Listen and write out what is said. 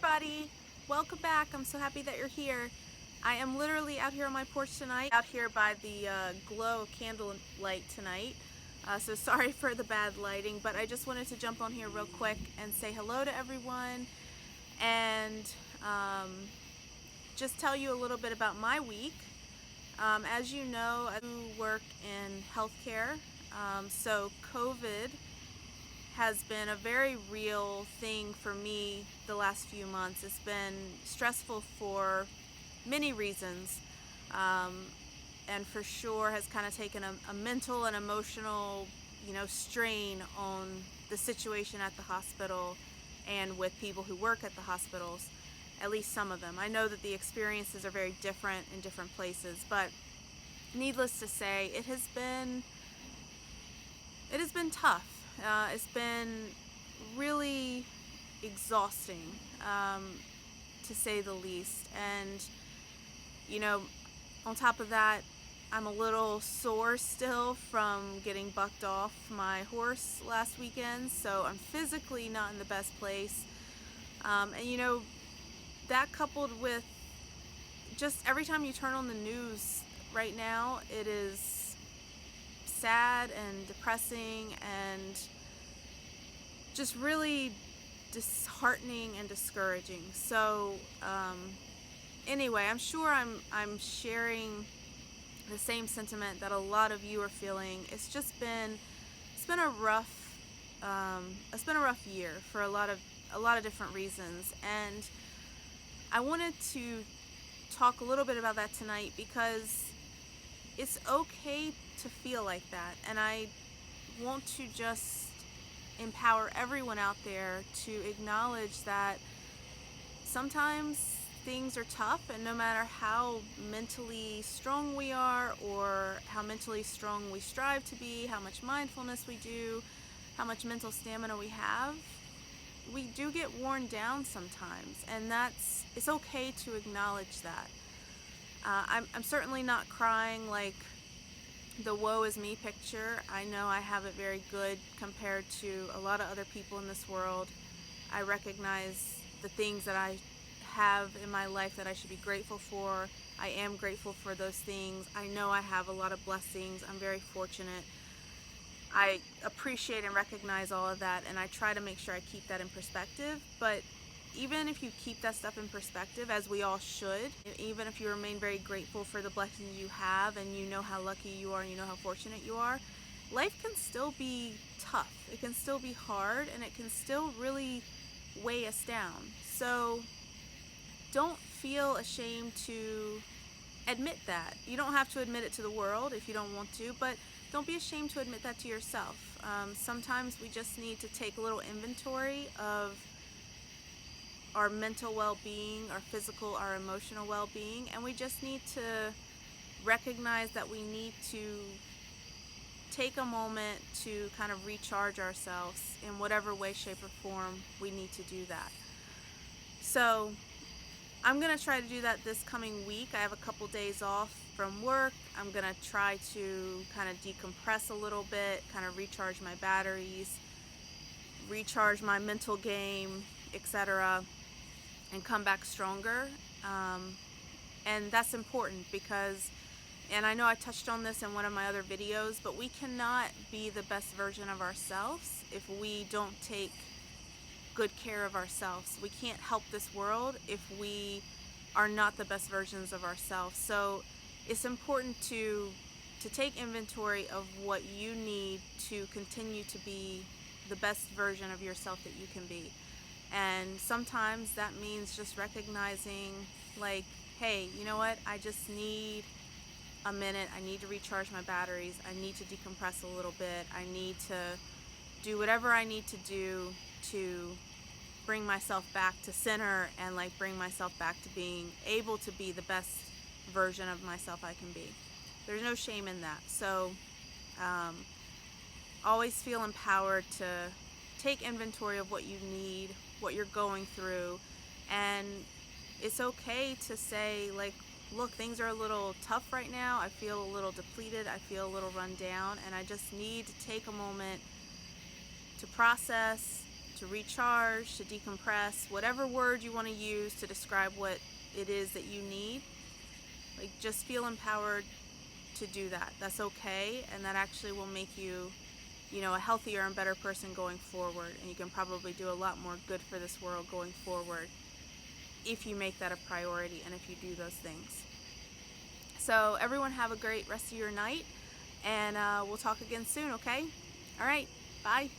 everybody, welcome back. I'm so happy that you're here. I am literally out here on my porch tonight, out here by the glow candle light tonight. So sorry for the bad lighting, but I just wanted to jump on here real quick and say hello to everyone and just tell you a little bit about my week. As you know, I do work in healthcare, so COVID has been a very real thing for me the last few months. It's been stressful for many reasons, and for sure has kind of taken a mental and emotional, strain on the situation at the hospital and with people who work at the hospitals, at least some of them. I know that the experiences are very different in different places, but needless to say, it has been tough. It's been really exhausting, to say the least. And, on top of that, I'm a little sore still from getting bucked off my horse last weekend, so I'm physically not in the best place. That coupled with just every time you turn on the news right now, it is sad and depressing and just really disheartening and discouraging. So anyway, I'm sure I'm sharing the same sentiment that a lot of you are feeling. It's been a rough year for a lot of different reasons, and I wanted to talk a little bit about that tonight because it's okay to feel like that, and I want to just empower everyone out there to acknowledge that sometimes things are tough, and no matter how mentally strong we are or how mentally strong we strive to be, how much mindfulness we do, how much mental stamina we have, we do get worn down sometimes, and it's okay to acknowledge that. I'm certainly not crying like the woe is me picture. I know I have it very good compared to a lot of other people in this world. I recognize the things that I have in my life that I should be grateful for. I am grateful for those things. I know I have a lot of blessings. I'm very fortunate. I appreciate and recognize all of that, and I try to make sure I keep that in perspective. But even if you keep that stuff in perspective, as we all should, even if you remain very grateful for the blessings you have and you know how lucky you are and you know how fortunate you are, life can still be tough. It can still be hard, and it can still really weigh us down. So don't feel ashamed to admit that. You don't have to admit it to the world if you don't want to, but don't be ashamed to admit that to yourself. Sometimes we just need to take a little inventory of our mental well-being, our physical, our emotional well-being, and we just need to recognize that we need to take a moment to kind of recharge ourselves in whatever way, shape, or form we need to do that. So I'm going to try to do that this coming week. I have a couple days off from work. I'm going to try to kind of decompress a little bit, kind of recharge my batteries, recharge my mental game, etc., and come back stronger. And that's important because, and I know I touched on this in one of my other videos, but we cannot be the best version of ourselves if we don't take good care of ourselves. We can't help this world if we are not the best versions of ourselves. So it's important to take inventory of what you need to continue to be the best version of yourself that you can be. And sometimes that means just recognizing, like, hey, you know what? I just need a minute. I need to recharge my batteries. I need to decompress a little bit. I need to do whatever I need to do to bring myself back to center and bring myself back to being able to be the best version of myself I can be. There's no shame in that. So always feel empowered to take inventory of what you need, what you're going through, and it's okay to say, look, things are a little tough right now. I feel a little depleted. I feel a little run down, and I just need to take a moment to process, to to recharge, to decompress, whatever word you want to use to describe what it is that you need. Like, just feel empowered to do that. That's okay, and that actually will make you, a healthier and better person going forward, and you can probably do a lot more good for this world going forward if you make that a priority and if you do those things. So everyone have a great rest of your night, and we'll talk again soon, okay? All right, bye.